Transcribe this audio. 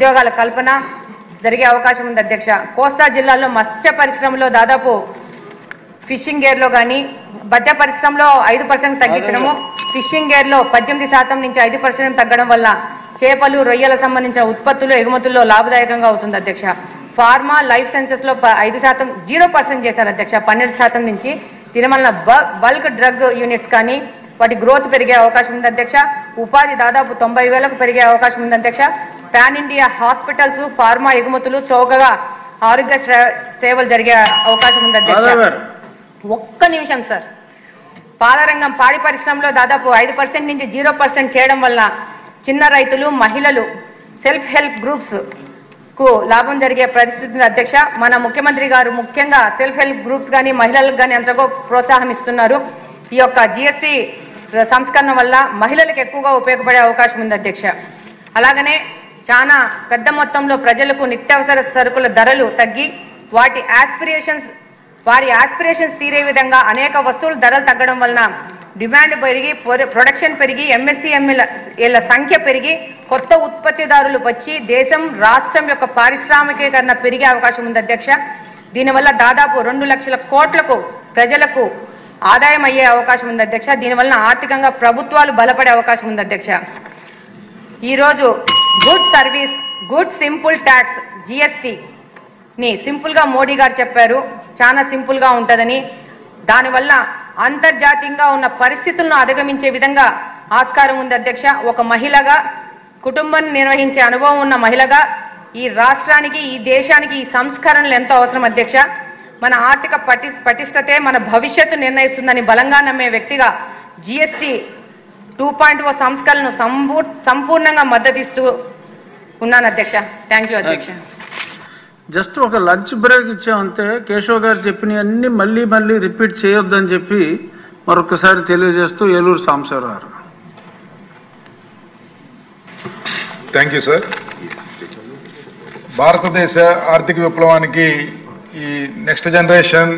ఉద్యోగాల కల్పన జరిగే అవకాశం ఉంది అధ్యక్ష. కోస్తా జిల్లాలో మత్స్య పరిశ్రమలో దాదాపు ఫిషింగ్ గేర్లో కానీ మత్స్య పరిశ్రమలో 5% తగ్గించడము, ఫిషింగ్ గేర్లో 18% నుంచి 5% తగ్గడం వల్ల చేపలు రొయ్యల సంబంధించిన ఉత్పత్తులు ఎగుమతుల్లో లాభదాయకంగా అవుతుంది అధ్యక్ష. ఫార్మా లైఫ్ సైన్సెస్లో 5% 0% చేశారు అధ్యక్ష, 12% నుంచి. దీనివల్ల బల్క్ డ్రగ్ యూనిట్స్ కానీ వాటి గ్రోత్ పెరిగే అవకాశం ఉంది అధ్యక్ష. ఉపాధి దాదాపు 90,000కు పెరిగే అవకాశం ఉంది అధ్యక్ష. పాన్ ఇండియా హాస్పిటల్స్ ఫార్మా ఎగుమతులు చౌకగా ఆరోగ్య సేవలు జరిగే అవకాశం ఉంది అధ్యక్ష. ఒక్క నిమిషం సార్. పాలరంగం పాడి పరిశ్రమలో దాదాపు 5% నుంచి 0% చేయడం వల్ల చిన్న రైతులు మహిళలు సెల్ఫ్ హెల్ప్ గ్రూప్స్ కు లాభం జరిగే పరిస్థితి అధ్యక్ష. మన ముఖ్యమంత్రి గారు ముఖ్యంగా సెల్ఫ్ హెల్ప్ గ్రూప్స్ కానీ మహిళలకు కానీ ఎంతగా ప్రోత్సాహం ఇస్తున్నారు. ఈ యొక్క జిఎస్టీ సంస్కరణ వల్ల మహిళలకు ఎక్కువగా ఉపయోగపడే అవకాశం ఉంది అధ్యక్ష. అలాగనే చాలా పెద్ద మొత్తంలో ప్రజలకు నిత్యావసర సరుకుల ధరలు తగ్గి వారి ఆస్పిరేషన్స్ తీరే విధంగా అనేక వస్తువుల ధరలు తగ్గడం వలన డిమాండ్ పెరిగి ప్రొడక్షన్ పెరిగి ఎంఎస్సిఎంఈల సంఖ్య పెరిగి కొత్త ఉత్పత్తిదారులు వచ్చి దేశం రాష్ట్రం యొక్క పారిశ్రామికీకరణ పెరిగే అవకాశం ఉంది అధ్యక్ష. దీనివల్ల దాదాపు 2 లక్షల కోట్లకు ప్రజలకు ఆదాయం అయ్యే అవకాశం ఉంది అధ్యక్ష. దీనివల్ల ఆర్థికంగా ప్రభుత్వాలు బలపడే అవకాశం ఉంది అధ్యక్ష. ఈరోజు good service good simple tax జిఎస్టీని సింపుల్గా మోడీ గారు చెప్పారు, చాలా సింపుల్గా ఉంటుందని. దానివల్ల అంతర్జాతీయంగా ఉన్న పరిస్థితులను అధిగమించే విధంగా ఆస్కారం ఉంది అధ్యక్ష. ఒక మహిళగా కుటుంబాన్ని నిర్వహించే అనుభవం ఉన్న మహిళగా ఈ రాష్ట్రానికి ఈ దేశానికి ఈ సంస్కరణలు ఎంతో అవసరం అధ్యక్ష. మన ఆర్థిక పటిష్టతే మన భవిష్యత్తు నిర్ణయిస్తుందని బలంగా నమ్మే వ్యక్తిగా జిఎస్టీ 2.0 సంస్కరణను సంపూర్ణంగా మద్దతిస్తూ ఉన్నాను అధ్యక్ష. థ్యాంక్ యూ అధ్యక్ష. జస్ట్ ఒక లంచ్ బ్రేక్ ఇచ్చామంతే. కేశవ్ గారు చెప్పినవన్నీ మళ్ళీ రిపీట్ చేయొద్దని చెప్పి మరొకసారి తెలియజేస్తూ ఏలూరు సాంబశివరావు గారు. Thank you sir. భారతదేశ ఆర్థిక విప్లవానికి ఈ నెక్స్ట్ జనరేషన్